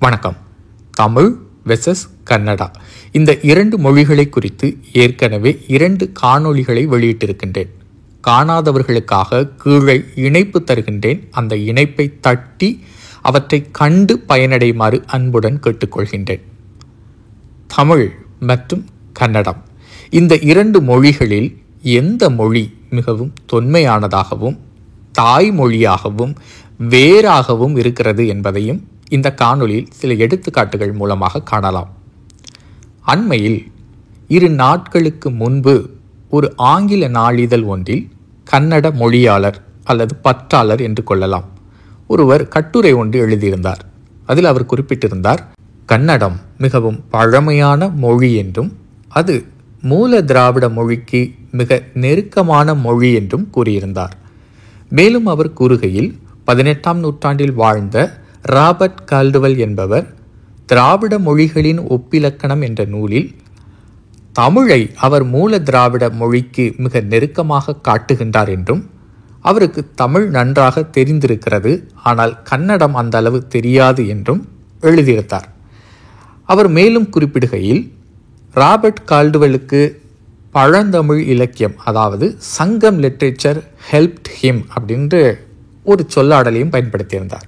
வணக்கம். தமிழ் வெர்சஸ் கன்னடா, இந்த இரண்டு மொழிகளை குறித்து ஏற்கனவே 2 காணொளிகளை வெளியிட்டிருக்கின்றேன். காணாதவர்களுக்காக கீழே இணைப்பு தருகின்றேன். அந்த இணைப்பை தட்டி அவற்றை கண்டு பயனடையுமாறு அன்புடன் கேட்டுக்கொள்கின்றேன். தமிழ் மற்றும் கன்னடம், இந்த 2 மொழிகளில் எந்த மொழி மிகவும் தொன்மையானதாகவும் தாய்மொழியாகவும் வேறாகவும் இருக்கிறது என்பதையும் இந்த காணொளியில் சில எடுத்துக்காட்டுகள் மூலமாக காணலாம். அண்மையில் 2 நாட்களுக்கு முன்பு ஒரு ஆங்கில நாளிதழ் ஒன்றில் கன்னட மொழியாளர் அல்லது பற்றாளர் என்று கொள்ளலாம் ஒருவர் கட்டுரை ஒன்று எழுதியிருந்தார். அதில் அவர் குறிப்பிட்டிருந்தார், கன்னடம் மிகவும் பழமையான மொழி என்றும் அது மூல திராவிட மொழிக்கு மிக நெருக்கமான மொழி என்றும் கூறியிருந்தார். மேலும் அவர் கூறுகையில் 18ஆம் நூற்றாண்டில் வாழ்ந்த ராபர்ட் கால்டுவெல் என்பவர் திராவிட மொழிகளின் ஒப்பிலக்கணம் என்ற நூலில் தமிழை அவர் மூல திராவிட மொழிக்கு மிக நெருக்கமாக காட்டுகின்றார் என்றும், அவருக்கு தமிழ் நன்றாக தெரிந்திருக்கிறது, ஆனால் கன்னடம் அந்த அளவு தெரியாது என்றும் எழுதியிருந்தார். அவர் மேலும் குறிப்பிடுகையில், ராபர்ட் கால்டுவெலுக்கு பழந்தமிழ் இலக்கியம், அதாவது சங்கம் லிட்ரேச்சர் ஹெல்ப்ட் ஹிம் அப்படின்ற ஒரு சொல்லாடலையும் பயன்படுத்தியிருந்தார்.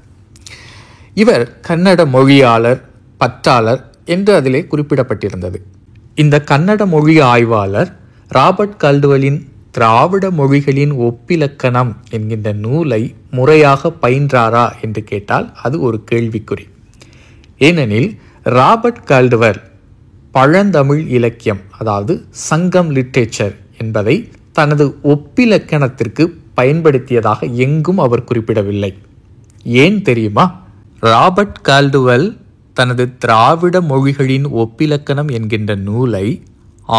இவர் கன்னட மொழியாளர், பற்றாளர் என்று அதிலே குறிப்பிடப்பட்டிருந்தது. இந்த கன்னட மொழி ஆய்வாளர் ராபர்ட் கால்டுவெலின் திராவிட மொழிகளின் ஒப்பிலக்கணம் என்கின்ற நூலை முறையாக பயின்றாரா என்று கேட்டால் அது ஒரு கேள்விக்குறி. ஏனெனில் ராபர்ட் கால்டுவெல் பழந்தமிழ் இலக்கியம், அதாவது சங்கம் லிட்ரேச்சர் என்பதை தனது ஒப்பிலக்கணத்திற்கு பயன்படுத்தியதாக எங்கும் அவர் குறிப்பிடவில்லை. ஏன் தெரியுமா? ராபர்ட் கால்டுவெல் தனது திராவிட மொழிகளின் ஒப்பிலக்கணம் என்கின்ற நூலை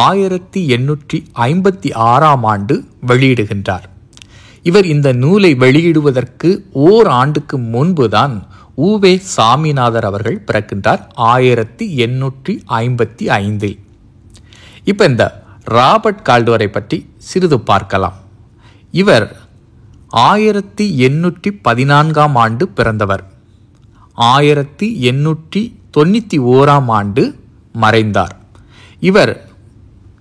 1856ஆம் ஆண்டு வெளியிடுகின்றார். இவர் இந்த நூலை வெளியிடுவதற்கு ஓராண்டுக்கு முன்புதான் உவே சாமிநாதர் அவர்கள் பிறக்கின்றார், 1855. இப்போ இந்த ராபர்ட் கால்டுவரை பற்றி சிறிது பார்க்கலாம். இவர் 1814ஆம் ஆண்டு பிறந்தவர். 1891ஆம் ஆண்டு மறைந்தார். இவர்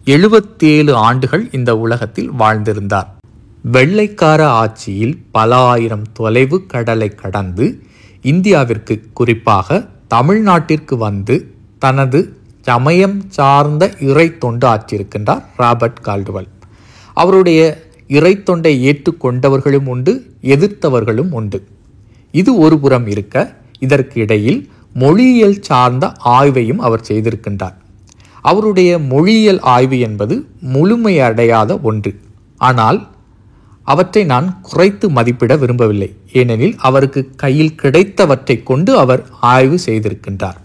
77 ஆண்டுகள் இந்த உலகத்தில் வாழ்ந்திருந்தார். வெள்ளைக்கார ஆட்சியில் பல ஆயிரம் தொலைவு கடலை கடந்து இந்தியாவிற்கு, குறிப்பாக தமிழ்நாட்டிற்கு வந்து தனது சமயம் சார்ந்த இறை தொண்டு ஆற்றியிருக்கின்றார் ராபர்ட் கால்டுவெல். அவருடைய இறை தொண்டை ஏற்றுக்கொண்டவர்களும் உண்டு, எதிர்த்தவர்களும் உண்டு. இது ஒரு புறம் இருக்க, இதற்கு இடையில் மொழியியல் சார்ந்த ஆய்வையும் அவர் செய்திருக்கின்றார். அவருடைய மொழியியல் ஆய்வு என்பது முழுமையடையாத ஒன்று. ஆனால் அவற்றை நான் குறைத்து மதிப்பிட விரும்பவில்லை. ஏனெனில் அவருக்கு கையில் கிடைத்தவற்றை கொண்டு அவர் ஆய்வு செய்திருக்கின்றார்.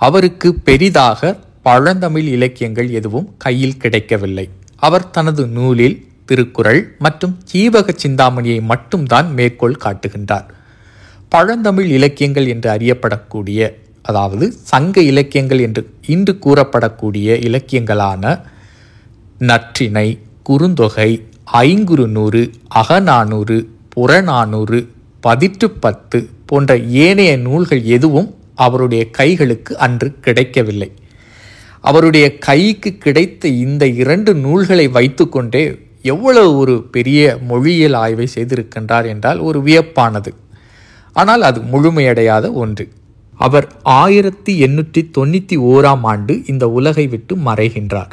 அவருக்கு பெரிதாக பழந்தமிழ் இலக்கியங்கள் எதுவும் கையில் கிடைக்கவில்லை. அவர் தனது நூலில் திருக்குறள் மற்றும் சீவக சிந்தாமணியை மட்டும்தான் மேற்கோள் காட்டுகின்றார். பழந்தமிழ் இலக்கியங்கள் என்று அறியப்படக்கூடிய, அதாவது சங்க இலக்கியங்கள் என்று இன்று கூறப்படக்கூடிய இலக்கியங்களான நற்றிணை, குறுந்தொகை, ஐங்குறுநூறு, அகநானூறு, புறநானூறு, பதிற்றுப்பத்து போன்ற ஏனைய நூல்கள் எதுவும் அவருடைய கைகளுக்கு அன்று கிடைக்கவில்லை. அவருடைய கைக்கு கிடைத்த இந்த 2 நூல்களை வைத்துக்கொண்டே எவ்வளவு ஒரு பெரிய மொழியியல் ஆய்வை செய்திருக்கின்றார் என்றால் ஒரு வியப்பானது. ஆனால் அது முழுமையடையாத ஒன்று. அவர் 1891ஆம் ஆண்டு இந்த உலகை விட்டு மறைகின்றார்.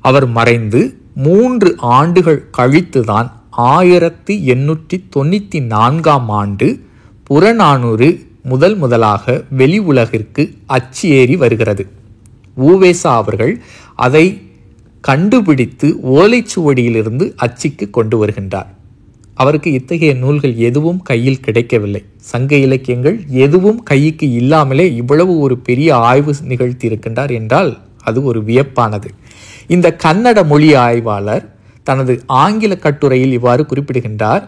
அவர் மறைந்து 3 ஆண்டுகள் கழித்துதான் 1894ஆம் ஆண்டு புறநானூறு முதலாக வெளி உலகிற்கு அச்சு ஏறி வருகிறது. உவேசா அவர்கள் அதை கண்டுபிடித்து ஓலைச்சுவடியிலிருந்து அச்சுக்கு கொண்டு வருகின்றார். அவருக்கு இத்தகைய நூல்கள் எதுவும் கையில் கிடைக்கவில்லை. சங்க இலக்கியங்கள் எதுவும் கைக்கு இல்லாமலே இவ்வளவு ஒரு பெரிய ஆய்வு நிகழ்த்தி இருக்கின்றார் என்றால் அது ஒரு வியப்பானது. இந்த கன்னட மொழி ஆய்வாளர் தனது ஆங்கில கட்டுரையில் இவ்வாறு குறிப்பிடுகின்றார்,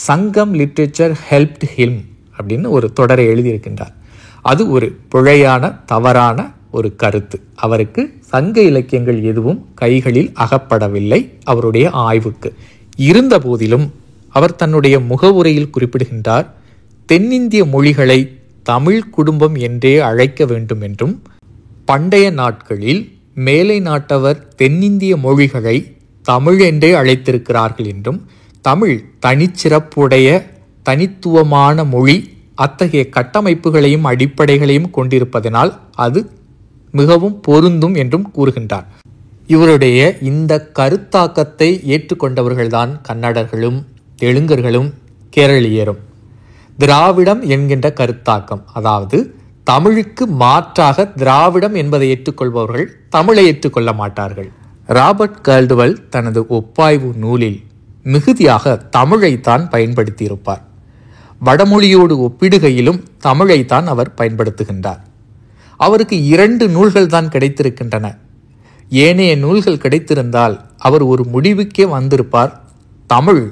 சங்கம் லிட்ரேச்சர் ஹெல்ப்ட் ஹிம் அப்படின்னு ஒரு தொடரை எழுதியிருக்கின்றார். அது ஒரு பிழையான, தவறான ஒரு கருத்து. அவருக்கு சங்க இலக்கியங்கள் எதுவும் கைகளில் அகப்படவில்லை அவருடைய ஆய்வுக்கு. இருந்த போதிலும் அவர் தன்னுடைய முகவுரையில் குறிப்பிடுகின்றார், தென்னிந்திய மொழிகளை தமிழ் குடும்பம் என்றே அழைக்க வேண்டும் என்றும், பண்டைய நாட்களில் மேலை நாட்டவர் தென்னிந்திய மொழிகளை தமிழ் என்றே அழைத்திருக்கிறார்கள் என்றும், தமிழ் தனிச்சிறப்புடைய தனித்துவமான மொழி, அத்தகைய கட்டமைப்புகளையும் அடிப்படைகளையும் கொண்டிருப்பதனால் அது மிகவும் பொருந்தும் என்றும் கூறுகின்றார். இவருடைய இந்த கருத்தாக்கத்தை ஏற்றுக்கொண்டவர்கள்தான் கன்னடர்களும் தெலுங்கர்களும் கேரளீயரும். திராவிடம் என்கின்ற கருத்தாக்கம், அதாவது தமிழுக்கு மாற்றாக திராவிடம் என்பதை ஏற்றுக்கொள்பவர்கள் தமிழை ஏற்றுக்கொள்ள மாட்டார்கள். ராபர்ட் கால்டுவெல் தனது ஒப்பாய்வு நூலில் மிகுதியாக தமிழைத்தான் பயன்படுத்தியிருப்பார். வடமொழியோடு ஒப்பிடுகையிலும் தமிழைத்தான் அவர் பயன்படுத்துகின்றார். அவருக்கு 2 நூல்கள் தான் கிடைத்திருக்கின்றன. ஏனைய நூல்கள் கிடைத்திருந்தால் அவர் ஒரு முடிவுக்கே வந்திருப்பார், தமிழ்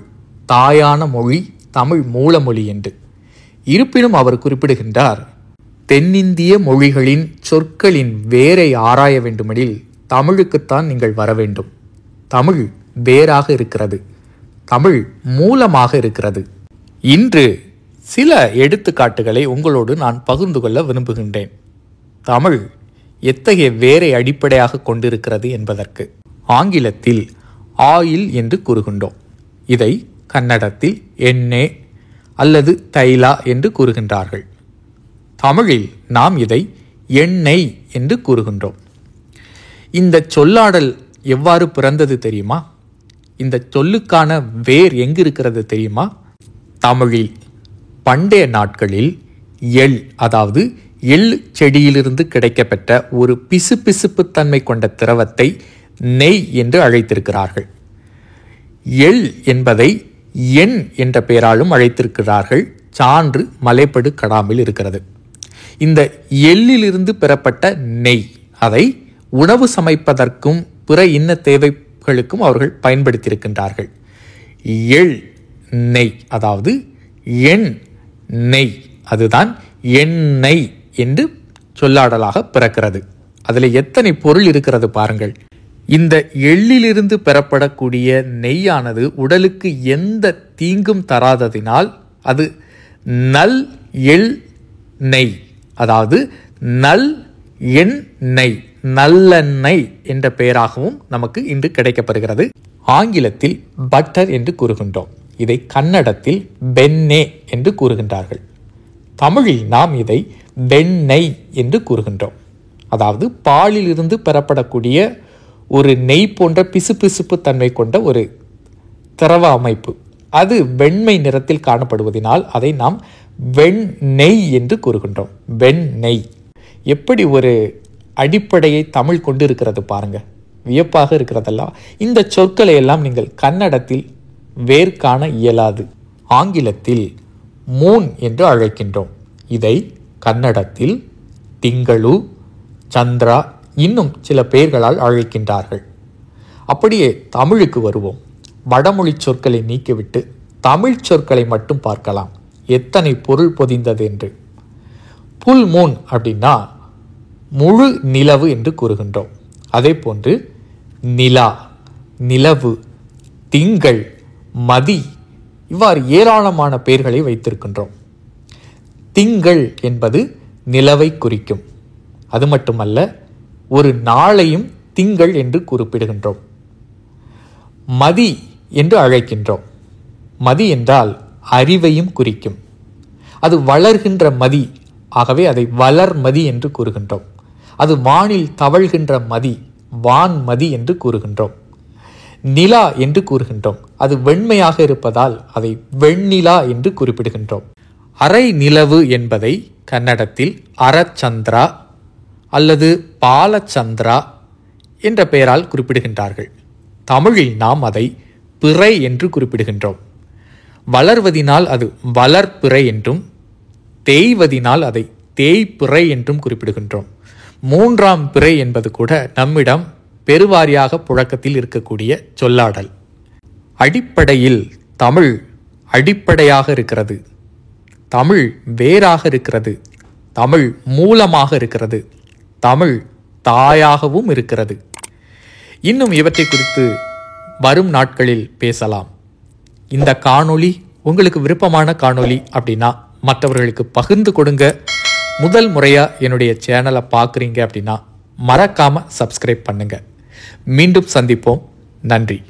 தாயான மொழி, தமிழ் மூலமொழி என்று. இருப்பினும் அவர் குறிப்பிடுகின்றார், தென்னிந்திய மொழிகளின் சொற்களின் வேரை ஆராய வேண்டுமெனில் தமிழுக்குத்தான் நீங்கள் வர வேண்டும். தமிழ் வேறாக இருக்கிறது, தமிழ் மூலமாக இருக்கிறது. இன்று சில எடுத்துக்காட்டுகளை உங்களோடு நான் பகிர்ந்து கொள்ள விரும்புகின்றேன். தமிழ் எத்தகைய வேரை அடிப்படையாக கொண்டிருக்கிறது என்பதற்கு. ஆங்கிலத்தில் ஆயில் என்று கூறுகின்றோம். இதை கன்னடத்தில் எண்ணெய் அல்லது தைலா என்று கூறுகின்றார்கள். தமிழில் நாம் இதை எண்ணெய் என்று கூறுகின்றோம். இந்த சொல்லாடல் எவ்வாறு பிறந்தது தெரியுமா? இந்த சொல்லுக்கான வேர் எங்கு இருக்கிறது தெரியுமா? தமிழில் பண்டைய நாட்களில் எள், அதாவது எள் செடியிலிருந்து கிடைக்கப்பெற்ற ஒரு பிசுபிசுப்பு தன்மை கொண்ட திரவத்தை நெய் என்று அழைத்திருக்கிறார்கள். எள் என்பதை எண் என்ற பெயராலும் அழைத்திருக்கிறார்கள். சான்று மலைப்படு கடாமில் இருக்கிறது. இந்த எள்ளிலிருந்து பெறப்பட்ட நெய், அதை உணவு சமைப்பதற்கும் பிற இன்ன தேவைகளுக்கும் அவர்கள் பயன்படுத்தியிருக்கின்றார்கள். எள் நெய், அதாவது எண் நெய், அதுதான் எண்ணெய் என்று சொல்லாடலாக பிறக்கிறது. அதில் எத்தனை பொருள் இருக்கிறது பாருங்கள். இந்த எள்ளிலிருந்து பெறப்படக்கூடிய நெய்யானது உடலுக்கு எந்த தீங்கும் தராததினால் அது நல் எள் நெய், அதாவது நல் எண்ணெய், நல்லெண்ணெய் என்ற பெயராகவும் நமக்கு இன்று கிடைக்கப்பெறுகிறது. ஆங்கிலத்தில் பட்டர் என்று கூறுகின்றோம். இதை கன்னடத்தில் பெண்ணே என்று கூறுகின்றார்கள். தமிழில் நாம் இதை வெண்ணெய் என்று கூறுகின்றோம். அதாவது பாலில் இருந்து பெறப்படக்கூடிய ஒரு நெய் போன்ற பிசுபிசுப்பு தன்மை கொண்ட ஒரு திரவ அமைப்பு, அது வெண்மை நிறத்தில் காணப்படுவதனால் அதை நாம் வெண்ணெய் என்று கூறுகின்றோம். வெண்ணெய் எப்படி ஒரு அடிப்படையை தமிழ் கொண்டு இருக்கிறது பாருங்க, வியப்பாக இருக்கிறதெல்லாம். இந்த சொற்களை எல்லாம் நீங்கள் கன்னடத்தில் வேர் காண இயலாது. ஆங்கிலத்தில் மூன் என்று அழைக்கின்றோம். இதை கன்னடத்தில் திங்களு, சந்திரா, இன்னும் சில பெயர்களால் அழைக்கின்றார்கள். அப்படியே தமிழுக்கு வருவோம். வடமொழி சொற்களை நீக்கிவிட்டு தமிழ் சொற்களை மட்டும் பார்க்கலாம், எத்தனை பொருள் பொதிந்தது என்று. புல் மூன் அப்படின்னா முழு நிலவு என்று கூறுகின்றோம். அதே போன்று நிலா, நிலவு, திங்கள், மதி, இவ்வாறு ஏராளமான பெயர்களை வைத்திருக்கின்றோம். திங்கள் என்பது நிலவை குறிக்கும். அது மட்டுமல்ல, ஒரு நாளையும் திங்கள் என்று குறிப்பிடுகின்றோம். மதி என்று அழைக்கின்றோம். மதி என்றால் அறிவையும் குறிக்கும். அது வளர்கின்ற மதி, ஆகவே அதை வளர்மதி என்று கூறுகின்றோம். அது வானில் தவழ்கின்ற மதி, வான்மதி என்று கூறுகின்றோம். நிலா என்று கூறுகின்றோம். அது வெண்மையாக இருப்பதால் அதை வெண்ணிலா என்று குறிப்பிடுகின்றோம். அரை நிலவு என்பதை கன்னடத்தில் அரச்சந்திரா அல்லது பாலச்சந்திரா என்ற பெயரால் குறிப்பிடுகின்றார்கள். தமிழில் நாம் அதை பிறை என்று குறிப்பிடுகின்றோம். வளர்வதினால் அது வளர்பிறை என்றும், தேய்வதினால் அதை தேய்பிறை என்றும் குறிப்பிடுகின்றோம். 3ஆம் பிறை என்பது கூட நம்மிடம் பெருவாரியாக புழக்கத்தில் இருக்கக்கூடிய சொல்லாடல். அடிப்படையில் தமிழ் அடிப்படையாக இருக்கிறது, தமிழ் வேறாக இருக்கிறது, தமிழ் மூலமாக இருக்கிறது, தமிழ் தாயாகவும் இருக்கிறது. இன்னும் இவற்றை குறித்து வரும் நாட்களில் பேசலாம். இந்த காணொளி உங்களுக்கு விருப்பமான காணொளி அப்படின்னா மற்றவர்களுக்கு பகிர்ந்து கொடுங்க. முதல் முறையாக என்னுடைய சேனலை பார்க்குறீங்க அப்படின்னா மறக்காமல் சப்ஸ்கிரைப் பண்ணுங்கள். மீண்டும் சந்திப்போம். நன்றி.